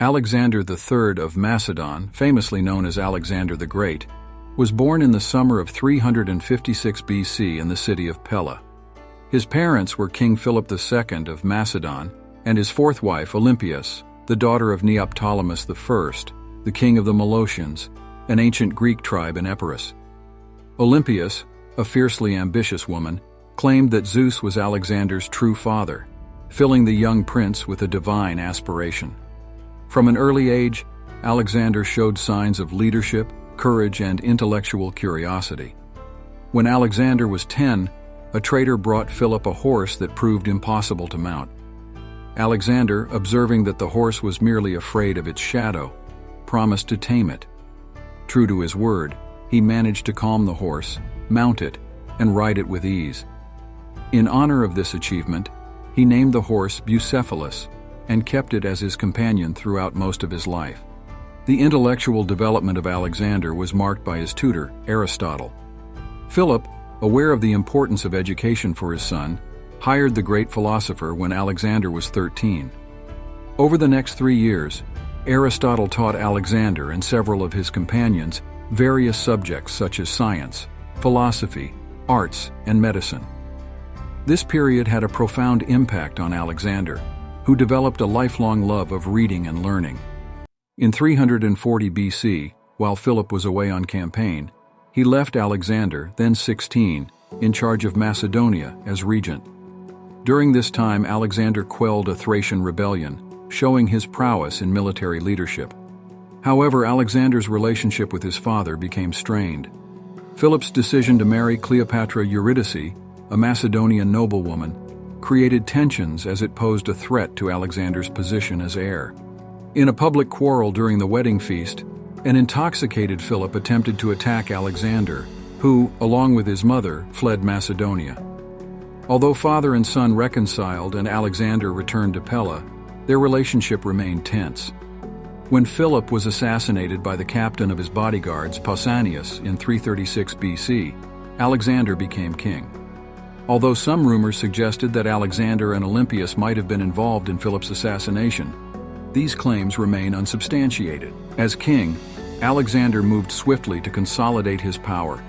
Alexander III of Macedon, famously known as Alexander the Great, was born in the summer of 356 BC in the city of Pella. His parents were King Philip II of Macedon and his fourth wife Olympias, the daughter of Neoptolemus I, the king of the Molossians, an ancient Greek tribe in Epirus. Olympias, a fiercely ambitious woman, claimed that Zeus was Alexander's true father, filling the young prince with a divine aspiration. From an early age, Alexander showed signs of leadership, courage, and intellectual curiosity. When Alexander was 10, a traitor brought Philip a horse that proved impossible to mount. Alexander, observing that the horse was merely afraid of its shadow, promised to tame it. True to his word, he managed to calm the horse, mount it, and ride it with ease. In honor of this achievement, he named the horse Bucephalus and kept it as his companion throughout most of his life. The intellectual development of Alexander was marked by his tutor, Aristotle. Philip, aware of the importance of education for his son, hired the great philosopher when Alexander was 13. Over the next 3 years, Aristotle taught Alexander and several of his companions various subjects such as science, philosophy, arts, and medicine. This period had a profound impact on Alexander, who developed a lifelong love of reading and learning. In 340 BC, while Philip was away on campaign, he left Alexander, then 16, in charge of Macedonia as regent. During this time, Alexander quelled a Thracian rebellion, showing his prowess in military leadership. However, Alexander's relationship with his father became strained. Philip's decision to marry Cleopatra Eurydice, a Macedonian noblewoman, created tensions as it posed a threat to Alexander's position as heir. In a public quarrel during the wedding feast, an intoxicated Philip attempted to attack Alexander, who, along with his mother, fled Macedonia. Although father and son reconciled and Alexander returned to Pella, their relationship remained tense. When Philip was assassinated by the captain of his bodyguards, Pausanias, in 336 BC, Alexander became king. Although some rumors suggested that Alexander and Olympias might have been involved in Philip's assassination, these claims remain unsubstantiated. As king, Alexander moved swiftly to consolidate his power.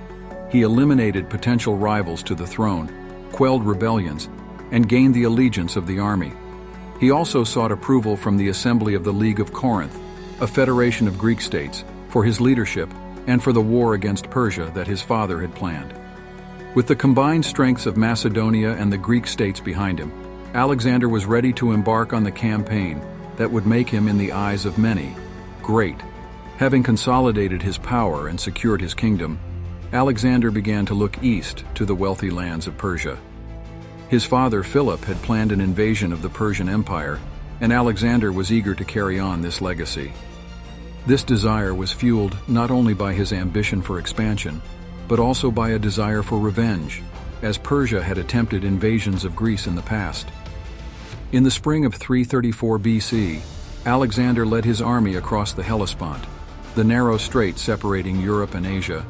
He eliminated potential rivals to the throne, quelled rebellions, and gained the allegiance of the army. He also sought approval from the Assembly of the League of Corinth, a federation of Greek states, for his leadership and for the war against Persia that his father had planned. With the combined strengths of Macedonia and the Greek states behind him, Alexander was ready to embark on the campaign that would make him, in the eyes of many, great. Having consolidated his power and secured his kingdom, Alexander began to look east to the wealthy lands of Persia. His father Philip had planned an invasion of the Persian Empire, and Alexander was eager to carry on this legacy. This desire was fueled not only by his ambition for expansion, but also by a desire for revenge, as Persia had attempted invasions of Greece in the past. In the spring of 334 BC, Alexander led his army across the Hellespont, the narrow strait separating Europe and Asia,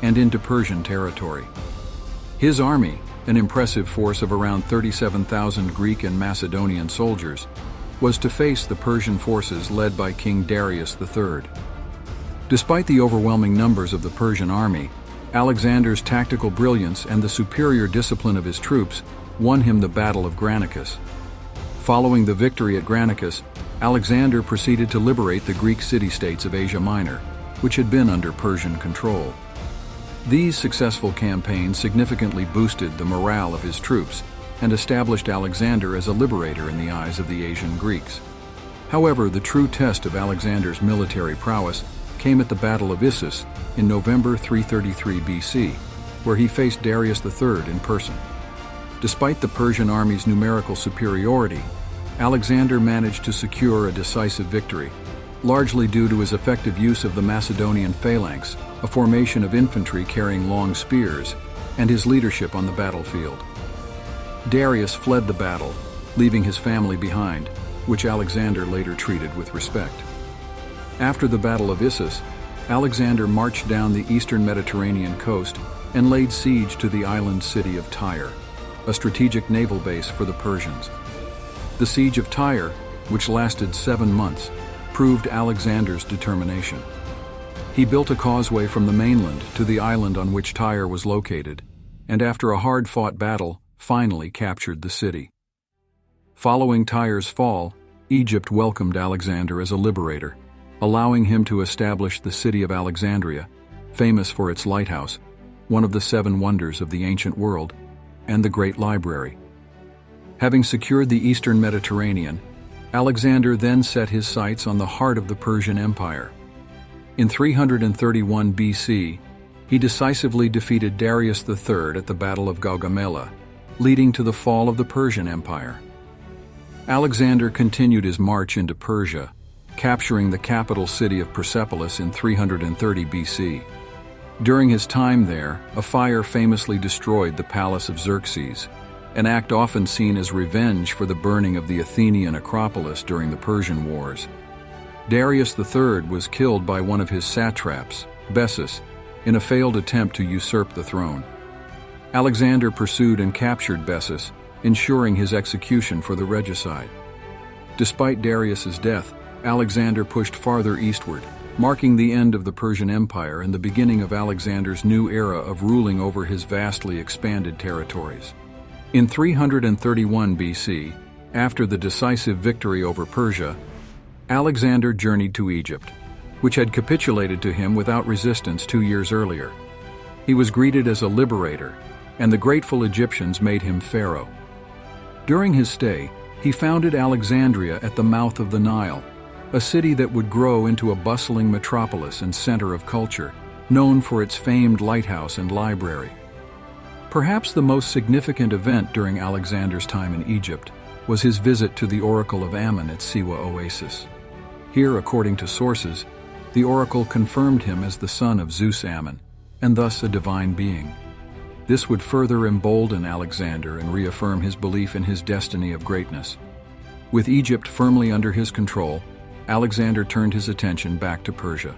and into Persian territory. His army, an impressive force of around 37,000 Greek and Macedonian soldiers, was to face the Persian forces led by King Darius III. Despite the overwhelming numbers of the Persian army, Alexander's tactical brilliance and the superior discipline of his troops won him the Battle of Granicus. Following the victory at Granicus, Alexander proceeded to liberate the Greek city-states of Asia Minor, which had been under Persian control. These successful campaigns significantly boosted the morale of his troops and established Alexander as a liberator in the eyes of the Asian Greeks. However, the true test of Alexander's military prowess came at the Battle of Issus in November 333 BC, where he faced Darius III in person. Despite the Persian army's numerical superiority, Alexander managed to secure a decisive victory, largely due to his effective use of the Macedonian Phalanx, a formation of infantry carrying long spears, and his leadership on the battlefield. Darius fled the battle, leaving his family behind, which Alexander later treated with respect. After the Battle of Issus, Alexander marched down the eastern Mediterranean coast and laid siege to the island city of Tyre, a strategic naval base for the Persians. The siege of Tyre, which lasted 7 months, proved Alexander's determination. He built a causeway from the mainland to the island on which Tyre was located, and after a hard-fought battle, finally captured the city. Following Tyre's fall, Egypt welcomed Alexander as a liberator, allowing him to establish the city of Alexandria, famous for its lighthouse, one of the 7 wonders of the ancient world, and the Great Library. Having secured the eastern Mediterranean, Alexander then set his sights on the heart of the Persian Empire. In 331 BC, he decisively defeated Darius III at the Battle of Gaugamela, leading to the fall of the Persian Empire. Alexander continued his march into Persia, capturing the capital city of Persepolis in 330 BC. During his time there, a fire famously destroyed the palace of Xerxes, an act often seen as revenge for the burning of the Athenian Acropolis during the Persian Wars. Darius III was killed by one of his satraps, Bessus, in a failed attempt to usurp the throne. Alexander pursued and captured Bessus, ensuring his execution for the regicide. Despite Darius's death, Alexander pushed farther eastward, marking the end of the Persian Empire and the beginning of Alexander's new era of ruling over his vastly expanded territories. In 331 BC, after the decisive victory over Persia, Alexander journeyed to Egypt, which had capitulated to him without resistance 2 years earlier. He was greeted as a liberator, and the grateful Egyptians made him pharaoh. During his stay, he founded Alexandria at the mouth of the Nile, a city that would grow into a bustling metropolis and center of culture, known for its famed lighthouse and library. Perhaps the most significant event during Alexander's time in Egypt was his visit to the Oracle of Ammon at Siwa Oasis. Here, according to sources, the oracle confirmed him as the son of Zeus Ammon, and thus a divine being. This would further embolden Alexander and reaffirm his belief in his destiny of greatness. With Egypt firmly under his control, Alexander turned his attention back to Persia.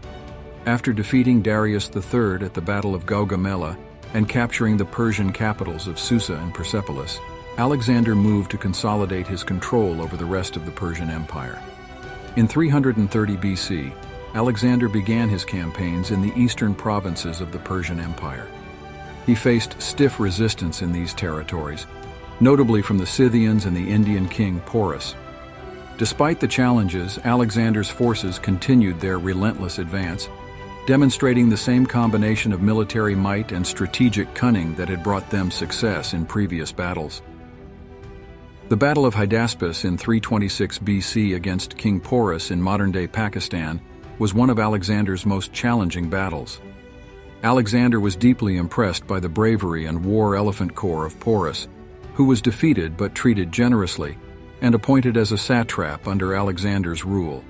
After defeating Darius III at the Battle of Gaugamela and capturing the Persian capitals of Susa and Persepolis, Alexander moved to consolidate his control over the rest of the Persian Empire. In 330 BC, Alexander began his campaigns in the eastern provinces of the Persian Empire. He faced stiff resistance in these territories, notably from the Scythians and the Indian king Porus. Despite the challenges, Alexander's forces continued their relentless advance, demonstrating the same combination of military might and strategic cunning that had brought them success in previous battles. The Battle of Hydaspes in 326 BC against King Porus in modern-day Pakistan was one of Alexander's most challenging battles. Alexander was deeply impressed by the bravery and war elephant corps of Porus, who was defeated but treated generously, and appointed as a satrap under Alexander's rule.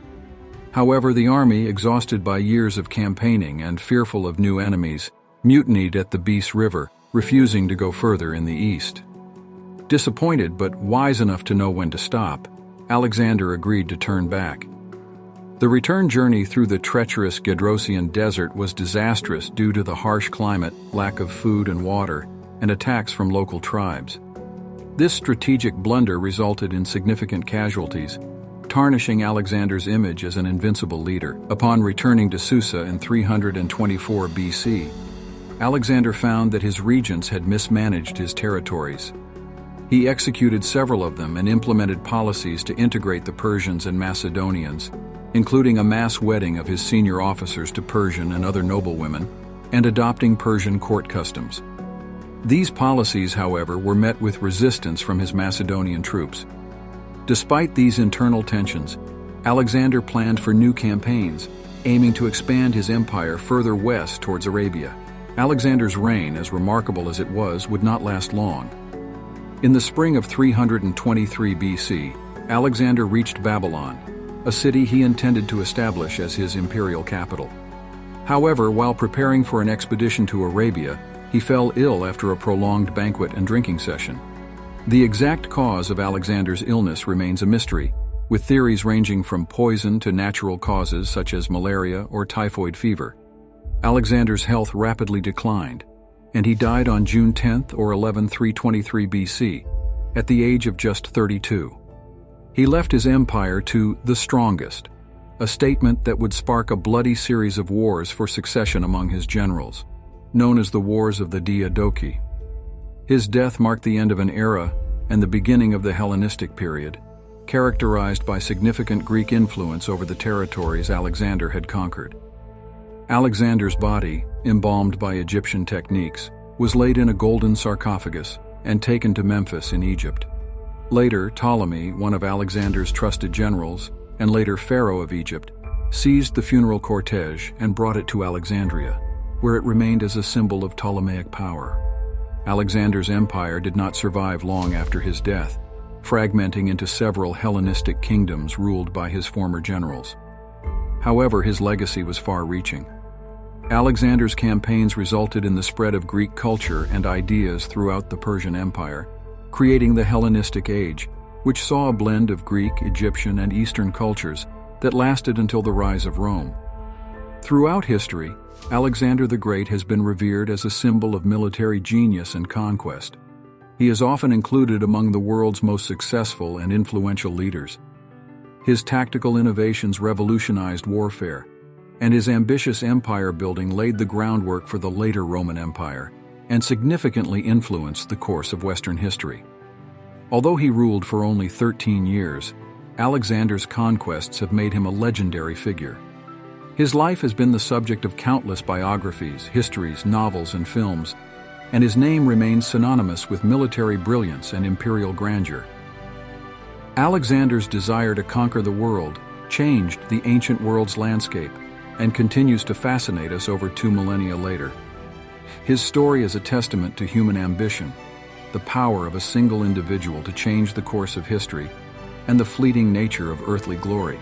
However, the army, exhausted by years of campaigning and fearful of new enemies, mutinied at the Beas River, refusing to go further in the east. Disappointed but wise enough to know when to stop, Alexander agreed to turn back. The return journey through the treacherous Gedrosian desert was disastrous due to the harsh climate, lack of food and water, and attacks from local tribes. This strategic blunder resulted in significant casualties, tarnishing Alexander's image as an invincible leader. Upon returning to Susa in 324 BC, Alexander found that his regents had mismanaged his territories. He executed several of them and implemented policies to integrate the Persians and Macedonians, including a mass wedding of his senior officers to Persian and other noblewomen, and adopting Persian court customs. These policies, however, were met with resistance from his Macedonian troops. Despite these internal tensions, Alexander planned for new campaigns, aiming to expand his empire further west towards Arabia. Alexander's reign, as remarkable as it was, would not last long. In the spring of 323 BC, Alexander reached Babylon, a city he intended to establish as his imperial capital. However, while preparing for an expedition to Arabia, he fell ill after a prolonged banquet and drinking session. The exact cause of Alexander's illness remains a mystery, with theories ranging from poison to natural causes such as malaria or typhoid fever. Alexander's health rapidly declined, and he died on June 10 or 11, 323 BC, at the age of just 32. He left his empire to the strongest, a statement that would spark a bloody series of wars for succession among his generals, known as the Wars of the Diadochi. His death marked the end of an era and the beginning of the Hellenistic period, characterized by significant Greek influence over the territories Alexander had conquered. Alexander's body, embalmed by Egyptian techniques, was laid in a golden sarcophagus and taken to Memphis in Egypt. Later, Ptolemy, one of Alexander's trusted generals, and later Pharaoh of Egypt, seized the funeral cortege and brought it to Alexandria, where it remained as a symbol of Ptolemaic power. Alexander's empire did not survive long after his death, fragmenting into several Hellenistic kingdoms ruled by his former generals. However, his legacy was far-reaching. Alexander's campaigns resulted in the spread of Greek culture and ideas throughout the Persian Empire, creating the Hellenistic Age, which saw a blend of Greek, Egyptian, and Eastern cultures that lasted until the rise of Rome. Throughout history, Alexander the Great has been revered as a symbol of military genius and conquest. He is often included among the world's most successful and influential leaders. His tactical innovations revolutionized warfare, and his ambitious empire-building laid the groundwork for the later Roman Empire and significantly influenced the course of Western history. Although he ruled for only 13 years, Alexander's conquests have made him a legendary figure. His life has been the subject of countless biographies, histories, novels, and films, and his name remains synonymous with military brilliance and imperial grandeur. Alexander's desire to conquer the world changed the ancient world's landscape and continues to fascinate us over 2 millennia later. His story is a testament to human ambition, the power of a single individual to change the course of history, and the fleeting nature of earthly glory.